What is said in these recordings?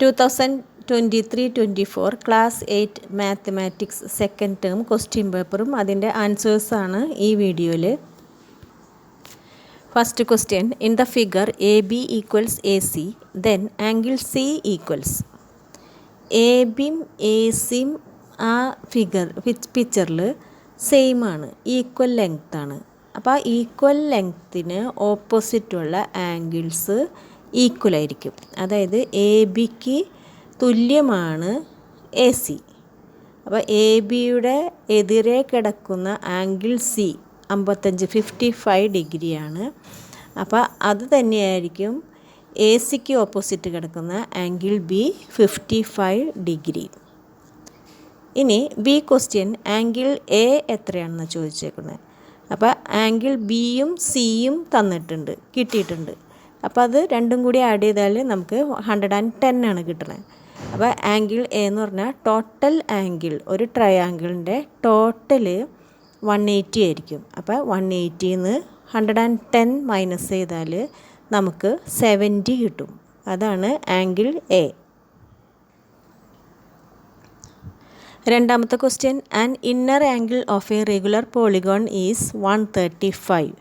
2023-24 class 8 mathematics second term question പേപ്പറും അതിൻ്റെ ആൻസേഴ്സാണ് ഈ വീഡിയോയിൽ. First question, in the figure A B equals A C then angle C equals. A ബിയും A സിയും ആ പിക്ചറിൽ സെയിം ആണ്, ഈക്വൽ ലെങ്ത് ആണ്. അപ്പോൾ ആ ഈക്വൽ ലെങ്ത്തിന് ഓപ്പോസിറ്റുള്ള ആംഗിൾസ് ഈക്വൽ ആയിരിക്കും. അതായത് എ ബിക്ക് തുല്യമാണ് എ സി. അപ്പോൾ എ ബിയുടെ എതിരെ കിടക്കുന്ന ആംഗിൾ സി 55 ഡിഗ്രിയാണ്. അപ്പോൾ അത് തന്നെയായിരിക്കും എ സിക്ക് ഓപ്പോസിറ്റ് കിടക്കുന്ന ആംഗിൾ ബി 55 ഡിഗ്രി. ഇനി ബി ക്വസ്റ്റ്യൻ, ആംഗിൾ എ എത്രയാണെന്ന് ചോദിച്ചേക്കുന്നത്. അപ്പോൾ ആംഗിൾ ബിയും സിയും കിട്ടിയിട്ടുണ്ട്. അപ്പോൾ അത് രണ്ടും കൂടി ആഡ് ചെയ്താൽ നമുക്ക് 110 ആണ് കിട്ടുന്നത്. അപ്പോൾ ആംഗിൾ എ എന്ന് പറഞ്ഞാൽ ടോട്ടൽ ആംഗിൾ, ഒരു ട്രയാങ്കിളിൻ്റെ ടോട്ടൽ 180 ആയിരിക്കും. അപ്പോൾ 180ന്ന് 110 മൈനസ് ചെയ്താൽ നമുക്ക് 70 കിട്ടും. അതാണ് ആംഗിൾ എ. രണ്ടാമത്തെ question, an inner angle of a regular polygon is 135.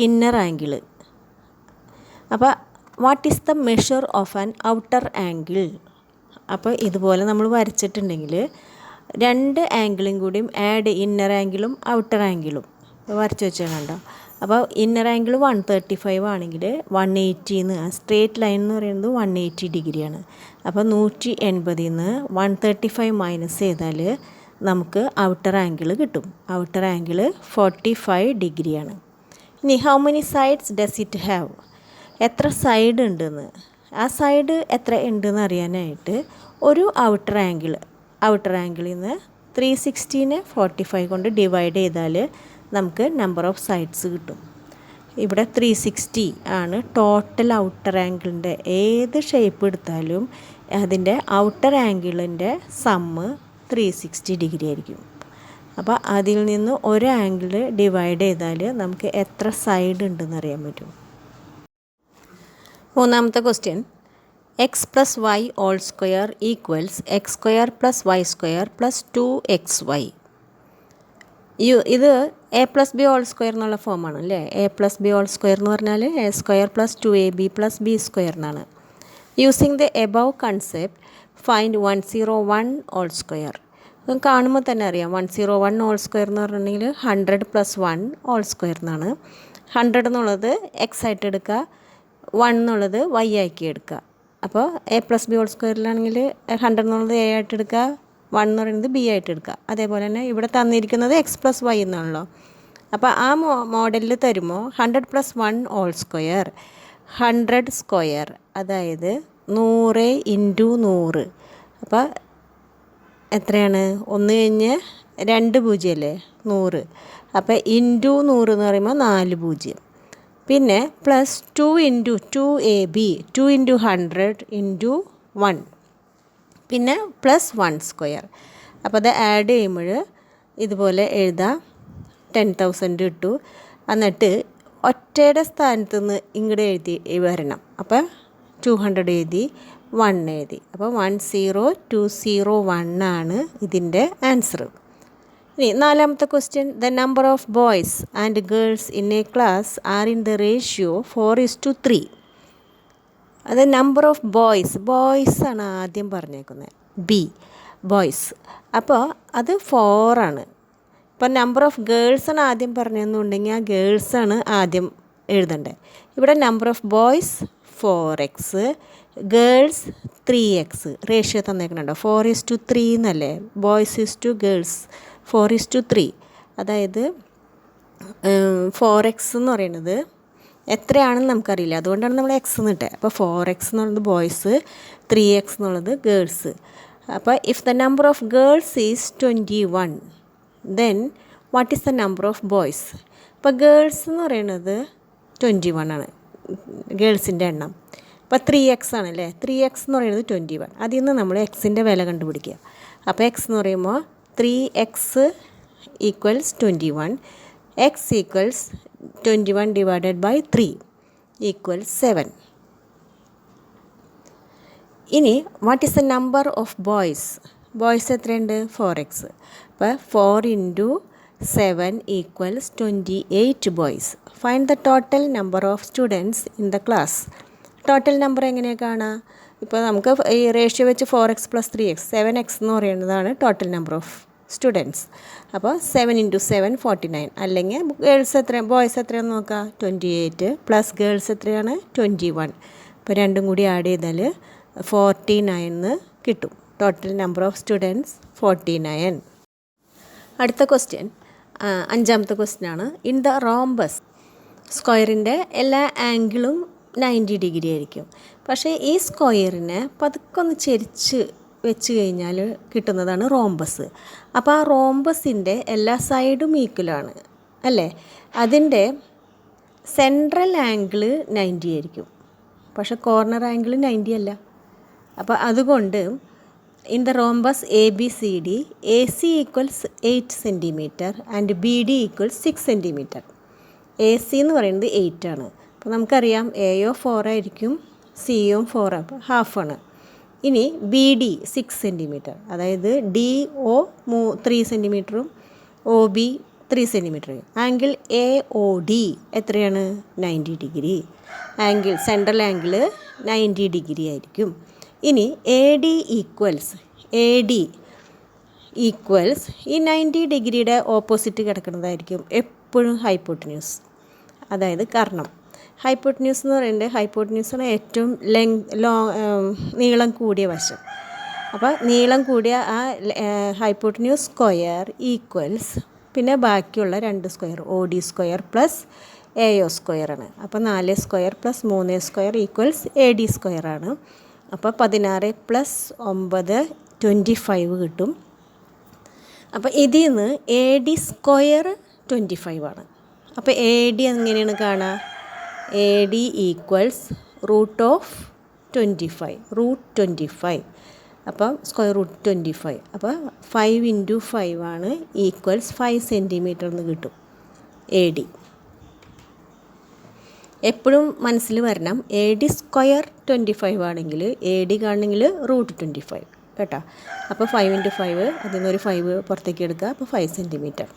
Inner angle. അപ്പോൾ what is the measure of an outer angle? അപ്പോൾ ഇതുപോലെ നമ്മൾ വരച്ചിട്ടുണ്ടെങ്കിൽ രണ്ട് ആംഗിളും കൂടിയും ആഡ്, ഇന്നർ ആംഗിളും ഔട്ടർ ആംഗിളും വരച്ച് വെച്ചാൽ കണ്ടോ. അപ്പോൾ ഇന്നർ ആംഗിൾ 135 ആണെങ്കിൽ 180ന്ന് സ്ട്രേറ്റ് ലൈൻ എന്ന് പറയുന്നത് 180 ഡിഗ്രിയാണ്. അപ്പോൾ 180ന്ന് 135 മൈനസ് ചെയ്താൽ നമുക്ക് ഔട്ടർ ആംഗിൾ കിട്ടും. ഔട്ടർ ആംഗിൾ 45 ഡിഗ്രിയാണ്. ഇനി how many sides does it have? എത്ര സൈഡ് ഉണ്ടെന്ന്, ആ സൈഡ് എത്ര ഉണ്ടെന്ന് അറിയാനായിട്ട് ഒരു ഔട്ടർ ആംഗിളിൽ നിന്ന് 360നെ 45 കൊണ്ട് ഡിവൈഡ് ചെയ്താൽ നമുക്ക് നമ്പർ ഓഫ് സൈഡ്സ് കിട്ടും. ഇവിടെ 360 ആണ് ടോട്ടൽ ഔട്ടർ ആംഗിളിൻ്റെ. ഏത് ഷേപ്പ് എടുത്താലും അതിൻ്റെ ഔട്ടർ ആംഗിളിൻ്റെ സമ്മ് 360 ഡിഗ്രി ആയിരിക്കും. അപ്പോൾ അതിൽ നിന്ന് ഒരു ആംഗിൾ ഡിവൈഡ് ചെയ്താൽ നമുക്ക് എത്ര സൈഡ് ഉണ്ടെന്ന് അറിയാൻ പറ്റും. മൂന്നാമത്തെ question, x plus y whole square equals x square plus y square plus 2xy. ഇത് a plus b whole square എന്നുള്ള ഫോമാണ് അല്ലേ. A plus b whole square എന്ന് പറഞ്ഞാൽ a square plus 2ab plus b square എന്നാണ്. Using the above concept find 101 whole square. കാണുമ്പോൾ തന്നെ അറിയാം 101 ഓൾ സ്ക്വയർ എന്ന് പറഞ്ഞിട്ടുണ്ടെങ്കിൽ 100 പ്ലസ് 1 ഓൾ സ്ക്വയർ എന്നാണ്. 100 എന്നുള്ളത് എക്സ് ആയിട്ട് എടുക്കുക, 1 എന്നുള്ളത് വൈ ആക്കി എടുക്കുക. അപ്പോൾ എ പ്ലസ് ബി ഹോൾ സ്ക്വയറിലാണെങ്കിൽ 100 എന്നുള്ളത് എ ആയിട്ട് എടുക്കുക, 1 എന്ന് പറയുന്നത് ബി ആയിട്ട് എടുക്കുക. അതേപോലെ തന്നെ ഇവിടെ തന്നിരിക്കുന്നത് എക്സ് പ്ലസ് വൈ എന്നാണല്ലോ. അപ്പോൾ ആ മോഡലിൽ തരുമ്പോൾ 100 പ്ലസ് 1 ഹോൾ സ്ക്വയർ 100 സ്ക്വയർ, അതായത് 100 ഇൻറ്റു 100. അപ്പോൾ എത്രയാണ്? 1 കഴിഞ്ഞ് 2 പൂജ്യം അല്ലേ 100. അപ്പോൾ ഇൻറ്റു 100 എന്ന് പറയുമ്പോൾ 4 പൂജ്യം. പിന്നെ plus 2 into 2ab 2 into 100 into 1, പിന്നെ പ്ലസ് 1 സ്ക്വയർ. അപ്പോൾ അത് ആഡ് ചെയ്യുമ്പോൾ ഇതുപോലെ എഴുതാം, 10,000 ഇട്ടു. എന്നിട്ട് ഒറ്റയുടെ സ്ഥാനത്ത് നിന്ന് ഇങ്ങോട്ട് എഴുതി വരണം. അപ്പോൾ 200 എഴുതി, 1 എഴുതി. അപ്പോൾ 10201 ആണ് ഇതിൻ്റെ ആൻസർ. ഇനി നാലാമത്തെ question, the number of boys and girls in A class are in the ratio 4:3. അത് നമ്പർ ഓഫ് ബോയ്സ് ആണ് ആദ്യം പറഞ്ഞേക്കുന്നത്, ബി ബോയ്സ്. അപ്പോൾ അത് 4 ആണ്. ഇപ്പോൾ നമ്പർ ഓഫ് ഗേൾസ് ആണ് ആദ്യം പറഞ്ഞതെന്നുണ്ടെങ്കിൽ ആ ഗേൾസാണ് ആദ്യം എഴുതേണ്ടത്. ഇവിടെ number of boys 4x, girls 3x. Ratio തന്നേക്കുന്നുണ്ടോ 4:3 എന്നല്ലേ, ബോയ്സ് ഈസ് ടു ഗേൾസ് 4:3. അതായത് 4x എന്ന് പറയുന്നത് എത്രയാണെന്ന് നമുക്കറിയില്ല, അതുകൊണ്ടാണ് നമ്മൾ എക്സ് എന്നിട്ട്. അപ്പോൾ 4x എന്നുള്ളത് ബോയ്സ്, 3x എന്നുള്ളത് ഗേൾസ്. അപ്പോൾ if the number of girls is 21 then what is the number of boys? അപ്പോൾ ഗേൾസ് എന്ന് പറയുന്നത് 21 ആണ് ഗേൾസിൻ്റെ എണ്ണം. അപ്പോൾ 3x ആണല്ലേ, 3x എന്ന് പറയുന്നത് 21. അതിൽ നിന്ന് നമ്മൾ എക്സിൻ്റെ വില കണ്ടുപിടിക്കുക. അപ്പോൾ എക്സ് എന്ന് പറയുമ്പോൾ 3x equals 21. X equals 21 divided by 3 equals 7. ഇനി what is the number of boys എത്രയുണ്ട്? 4x. അപ്പോൾ 4 into 7 equals 28 boys. Find the total number of students in the class. Total number എങ്ങനെയാണ് കാണുക? ഇപ്പോൾ നമുക്ക് ഈ റേഷ്യോ വെച്ച് 4x + 3x 7x എന്ന് പറയുന്നതാണ് ടോട്ടൽ നമ്പർ ഓഫ് സ്റ്റുഡൻറ്റ്സ്. അപ്പോൾ 7 ഇൻറ്റു 7 49. അല്ലെങ്കിൽ ബോയ്സ് എത്രയാണെന്ന് നോക്കാം. 28 പ്ലസ് ഗേൾസ് എത്രയാണ്? 21. അപ്പോൾ രണ്ടും കൂടി ആഡ് ചെയ്താൽ 49 കിട്ടും. Total number of students 49. അടുത്ത ക്വസ്റ്റ്യൻ, അഞ്ചാമത്തെ ക്വസ്റ്റ്യനാണ്. ഇൻ ദ റോംബസ്, സ്ക്വയറിൻ്റെ എല്ലാ ആംഗിളും 90 ഡിഗ്രി ആയിരിക്കും. പക്ഷേ ഈ സ്ക്വയറിനെ പതുക്കൊന്ന് ചെരിച്ച് വെച്ച് കഴിഞ്ഞാൽ കിട്ടുന്നതാണ് റോംബസ്. അപ്പോൾ ആ റോംബസിൻ്റെ എല്ലാ സൈഡും ഈക്വലാണ് അല്ലേ? അതിൻ്റെ സെൻട്രൽ ആംഗിൾ 90 ആയിരിക്കും, പക്ഷേ കോർണർ ആംഗിൾ 90 അല്ല. അപ്പോൾ അതുകൊണ്ട് in the rhombus ABCD, AC equals 8 centimetre and BD equals 6 centimetre. AC എന്ന് പറയുന്നത് 8 ആണ്. അപ്പോൾ നമുക്കറിയാം AO 4 ആയിരിക്കും, CO 4 ഹാഫാണ്. ഇനി BD 6 സെൻറ്റിമീറ്റർ, അതായത് DO 3 സെൻറ്റിമീറ്ററും OB 3 centimetre. Angle AOD എത്രയാണ്? 90 ഡിഗ്രി. സെൻട്രൽ ആംഗിൾ 90 ഡിഗ്രി ആയിരിക്കും. ഇനി AD ഈക്വൽസ് ഈ 90 ഡിഗ്രിയുടെ ഓപ്പോസിറ്റ് കിടക്കുന്നതായിരിക്കും എപ്പോഴും ഹൈപ്പോട്ടന്യൂസ്, അതായത് കർണം. ഹൈപ്പോട്ടന്യൂസ് എന്ന് പറയുന്നത് ഹൈപ്പോട്ടന്യൂസാണ് ഏറ്റവും നീളം കൂടിയ വശം. അപ്പോൾ നീളം കൂടിയ ആ ഹൈപ്പോട്ടന്യൂസ് സ്ക്വയർ ഈക്വൽസ് പിന്നെ ബാക്കിയുള്ള 2 square OD square plus AO സ്ക്വയറാണ്. അപ്പോൾ 4 square plus 3 square equals AD സ്ക്വയറാണ്. അപ്പോൾ 16 പ്ലസ് 9 25 കിട്ടും. അപ്പോൾ ഇതിൽ നിന്ന് AD സ്ക്വയർ 25 ആണ്. അപ്പോൾ AD എങ്ങനെയാണ് കാണുക? AD equals √25. അപ്പം സ്ക്വയർ റൂട്ട് 25. അപ്പോൾ 5 ഇൻറ്റു 5 ആണ് ഈക്വൽസ് 5 സെൻറ്റിമീറ്റർ എന്ന് കിട്ടും AD. എപ്പോഴും മനസ്സിൽ വരണം, AD സ്ക്വയർ 25 ആണെങ്കിൽ AD കാണണമെങ്കിൽ √25 കേട്ടോ. അപ്പോൾ 5 ഇൻറ്റു 5, അതിൽ നിന്നൊരു 5 പുറത്തേക്ക് എടുക്കുക. അപ്പോൾ 5 സെൻറ്റിമീറ്റർ.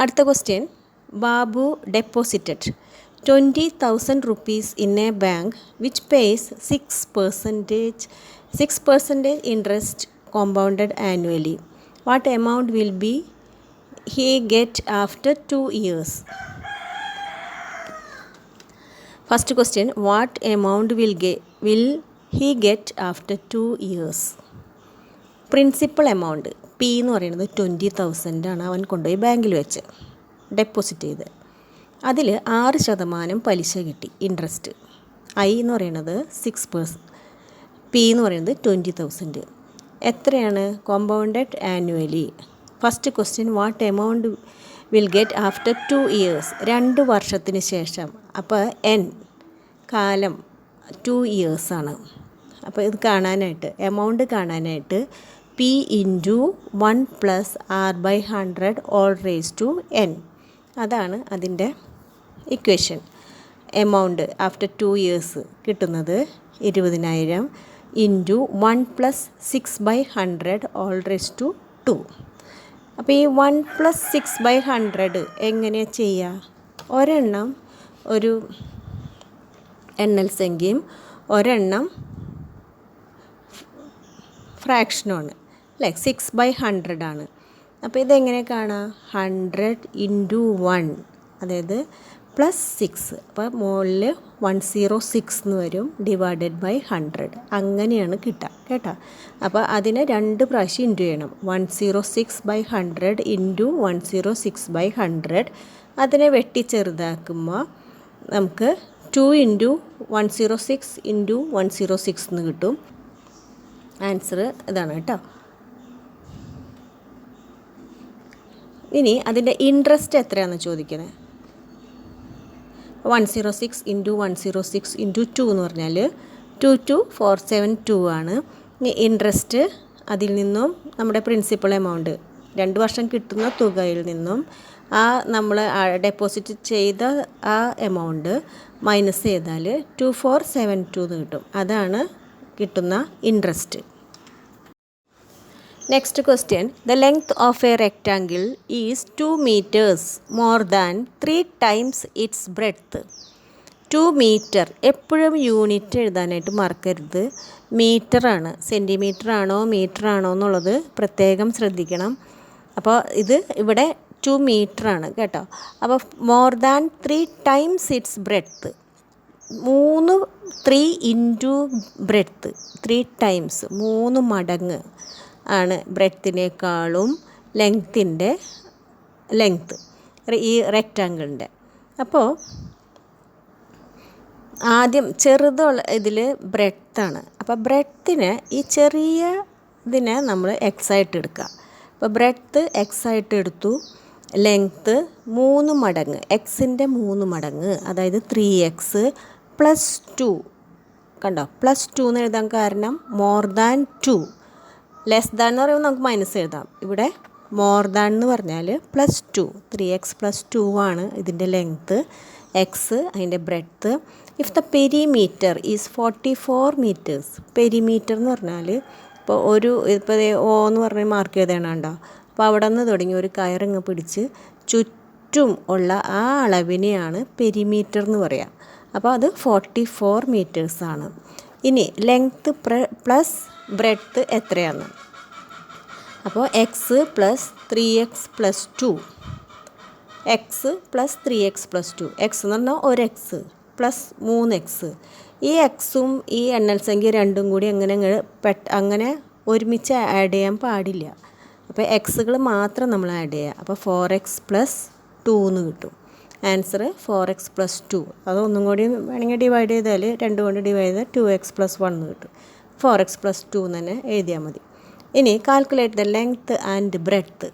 അടുത്ത question, Babu deposited 20,000 rupees in a bank which pays 6% interest compounded annually. What amount will be he get after 2 years? First question, what amount will he get after 2 years? Principal amount P എന്ന് പറയുന്നത് 20,000 ആണ്. അവൻ കൊണ്ടുപോയി ബാങ്കിൽ വെച്ച് deposit ചെയ്ത് അതിൽ 6% പലിശ കിട്ടി, ഇൻട്രസ്റ്റ്. I എന്ന് പറയുന്നത് 6%, P എന്ന് പറയുന്നത് 20,000. എത്രയാണ്? Compounded annually. First question, what amount will get after 2 years? 2 വർഷത്തിന് ശേഷം. അപ്പോൾ N കാലം 2 years ആണ്. അപ്പോൾ ഇത് കാണാനായിട്ട്, എമൗണ്ട് കാണാനായിട്ട് P into 1 + R/100 all raised to N, അതാണ് അതിൻ്റെ ഇക്വേഷൻ. എമൗണ്ട് ആഫ്റ്റർ 2 years കിട്ടുന്നത് 20,000 ഇൻറ്റു 1 + 6/100 all raised to 2. അപ്പോൾ ഈ 1 + 6/100 എങ്ങനെയാണ് ചെയ്യുക? ഒരെണ്ണം ഒരു എണ്ണൽ സംഖ്യയും ഒരെണ്ണം ഫ്രാക്ഷനുമാണ് അല്ലേ? 6/100 ആണ്. അപ്പോൾ ഇതെങ്ങനെ കാണാം? 100 ഇൻറ്റു 1, അതായത് +6. അപ്പോൾ മുകളിൽ 106 എന്ന് വരും, ഡിവൈഡഡ് ബൈ 100. അങ്ങനെയാണ് കിട്ടുക കേട്ടോ. അപ്പോൾ അതിനെ 2 പ്രാവശ്യം ഇൻറ്റു ചെയ്യണം. 106/100 ഇൻറ്റു 106/100. അതിനെ വെട്ടി ചെറുതാക്കുമ്പോൾ നമുക്ക് 2 ഇൻറ്റു 106 ഇൻറ്റു 106 എന്ന് കിട്ടും. ആൻസർ ഇതാണ് കേട്ടോ. ഇനി അതിൻ്റെ ഇൻട്രസ്റ്റ് എത്രയാണെന്ന് ചോദിക്കുന്നത്. 106 ഇൻറ്റു 106 ഇൻറ്റു 2 എന്ന് പറഞ്ഞാൽ 22,472 ആണ്. ഇനി ഇൻട്രസ്റ്റ് അതിൽ നിന്നും നമ്മുടെ പ്രിൻസിപ്പൽ എമൗണ്ട് 2 വർഷം കിട്ടുന്ന തുകയിൽ നിന്നും ആ നമ്മൾ ഡെപ്പോസിറ്റ് ചെയ്ത ആ എമൗണ്ട് മൈനസ് ചെയ്താൽ 2472 എന്ന് കിട്ടും. അതാണ് കിട്ടുന്ന interest. Next question, the length of A rectangle is 2 meters more than 3 times it's breadth. 2 meter, എപ്പോഴും യൂണിറ്റ് എഴുതാനായിട്ട് മറക്കരുത്. മീറ്ററാണ്, സെൻറ്റിമീറ്റർ ആണോ മീറ്റർ ആണോ എന്നുള്ളത് പ്രത്യേകം ശ്രദ്ധിക്കണം. അപ്പോൾ ഇത് ഇവിടെ 2 meter ആണ് കേട്ടോ. അപ്പോൾ more than 3 times it's breadth, 3 into breadth, 3 times 3 മടങ്ങ് ആണ് ബ്രെഡ്ത്തിനേക്കാളും ലെങ്ത്തിൻ്റെ ലെങ്ത്ത് ഈ റെക്റ്റാങ്കിളിൻ്റെ. അപ്പോൾ ആദ്യം ചെറുതുള്ള ഇതിൽ ബ്രെഡ്ത്താണ്. അപ്പോൾ ബ്രെഡ്ത്തിനെ ഈ ചെറിയ ഇതിനെ നമ്മൾ എക്സ് ആയിട്ട് എടുക്കുക. അപ്പോൾ ബ്രെഡ്ത്ത് എക്സ് ആയിട്ട് എടുത്തു, ലെങ്ത്ത് 3 മടങ്ങ്, എക്സിൻ്റെ 3 മടങ്ങ്, അതായത് 3x + 2. കണ്ടോ, +2 എന്ന് എഴുതാൻ കാരണം മോർ ദാൻ 2. ലെസ് ദാൻ എന്ന് പറയുമ്പോൾ നമുക്ക് മൈനസ് എഴുതാം. ഇവിടെ മോർ ദാൻ എന്ന് പറഞ്ഞാൽ +2, 3x + 2 ആണ് ഇതിൻ്റെ ലെങ്ത്ത്, എക്സ് അതിൻ്റെ breadth. If the perimeter is 44 meters. Perimeter എന്ന് പറഞ്ഞാൽ ഇപ്പോൾ ഇപ്പോൾ ഓ എന്ന് പറഞ്ഞ് മാർക്ക് ചെയ്തേണുണ്ടോ. അപ്പോൾ അവിടെ നിന്ന് തുടങ്ങി ഒരു കയറിങ്ങ് പിടിച്ച് ചുറ്റും ഉള്ള ആ അളവിനെയാണ് പെരിമീറ്റർ എന്ന് പറയുക. അപ്പോൾ അത് 44 meters ആണ്. ഇനി ലെങ്ത്ത് പ്ലസ് ബ്രെഡ്ത്ത് എത്രയാണ്? അപ്പോൾ X plus 3x + 2, X plus 3x + 2. X എന്ന് പറഞ്ഞാൽ 1x പ്ലസ് 3x. ഈ എക്സും ഈ എണ്ണൽ സംഖ്യ രണ്ടും കൂടി അങ്ങനെ ഒരുമിച്ച് ആഡ് ചെയ്യാൻ പാടില്ല. അപ്പോൾ എക്സുകൾ മാത്രം നമ്മൾ ആഡ് ചെയ്യുക. അപ്പോൾ 4x + 2 എന്ന് കിട്ടും. Answer 4x + 2. അതൊന്നും കൂടി വേണമെങ്കിൽ ഡിവൈഡ് ചെയ്താൽ 2 കൊണ്ട് ഡിവൈഡ് ചെയ്താൽ 2x + 1 എന്ന് കിട്ടും. 4x + 2 എന്ന് തന്നെ എഴുതിയാൽ മതി. ഇനി calculate the length and breadth.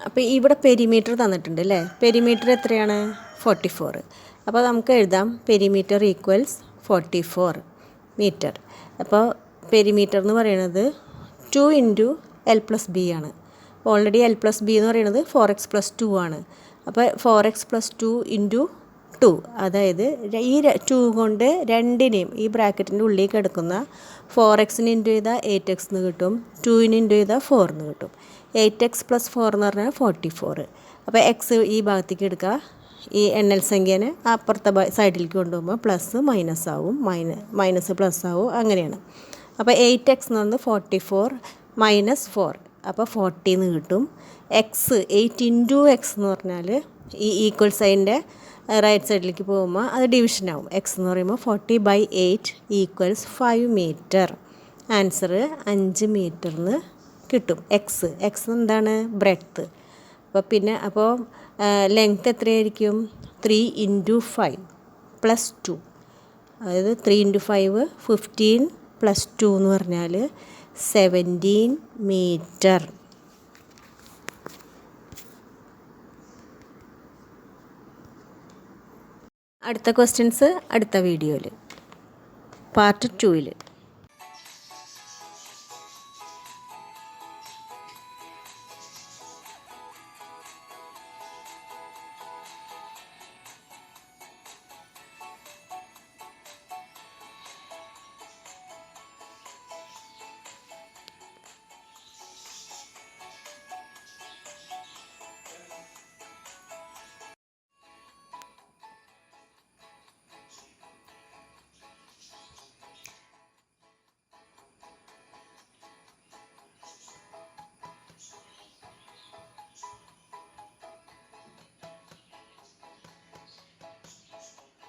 അപ്പോൾ ഇവിടെ പെരിമീറ്റർ തന്നിട്ടുണ്ട് അല്ലേ. പെരിമീറ്റർ എത്രയാണ്? 44. അപ്പോൾ നമുക്ക് എഴുതാം പെരിമീറ്റർ ഈക്വൽസ് 44 മീറ്റർ. അപ്പോൾ പെരിമീറ്റർ എന്ന് പറയുന്നത് 2 into L + B ആണ്. ഓൾറെഡി L + B എന്ന് പറയുന്നത് 4x + 2 ആണ്. അപ്പോൾ 4x + 2 into 2, അതായത് ഈ 2 കൊണ്ട് രണ്ടിനെയും ഈ ബ്രാക്കറ്റിൻ്റെ ഉള്ളിൽ കിടക്കുന്ന 4xന് ഇൻറ്റു ചെയ്താൽ 8x എന്ന് കിട്ടും, 2ന് ഇൻറ്റു ചെയ്താൽ 4 എന്ന് കിട്ടും. 8x + 4 എന്ന് പറഞ്ഞാൽ 44. അപ്പോൾ എക്സ് ഈ ഭാഗത്തേക്ക് എടുക്കുക, ഈ എണ്ണൽ സംഖ്യേനെ അപ്പുറത്തെ സൈഡിലേക്ക് കൊണ്ടുപോകുമ്പോൾ പ്ലസ് മൈനസ് ആവും, മൈനസ് പ്ലസ് ആവും, അങ്ങനെയാണ്. അപ്പോൾ 8x എന്ന് പറയുന്നത് 44 - 4, അപ്പോൾ 40 എന്ന് കിട്ടും. എക്സ് 8 into x എന്ന് പറഞ്ഞാൽ ഈ ഈക്വൽ സൈൻ്റെ റൈറ്റ് സൈഡിലേക്ക് പോകുമ്പോൾ അത് ഡിവിഷനാവും. എക്സ് എന്ന് പറയുമ്പോൾ 40/8 = 5 meter. ആൻസർ 5 meter എന്ന് കിട്ടും. എക്സ് എന്താണ്? ബ്രെഡ്ത്ത്. അപ്പോൾ ലെങ്ത്ത് എത്രയായിരിക്കും? 3 into 5 + 2, അതായത് 3 into 5 15 + 2 എന്ന് പറഞ്ഞാൽ 17 meter. അടുത്ത ക്വസ്റ്റ്യൻസ് അടുത്ത വീഡിയോയിൽ, പാർട്ട് 2.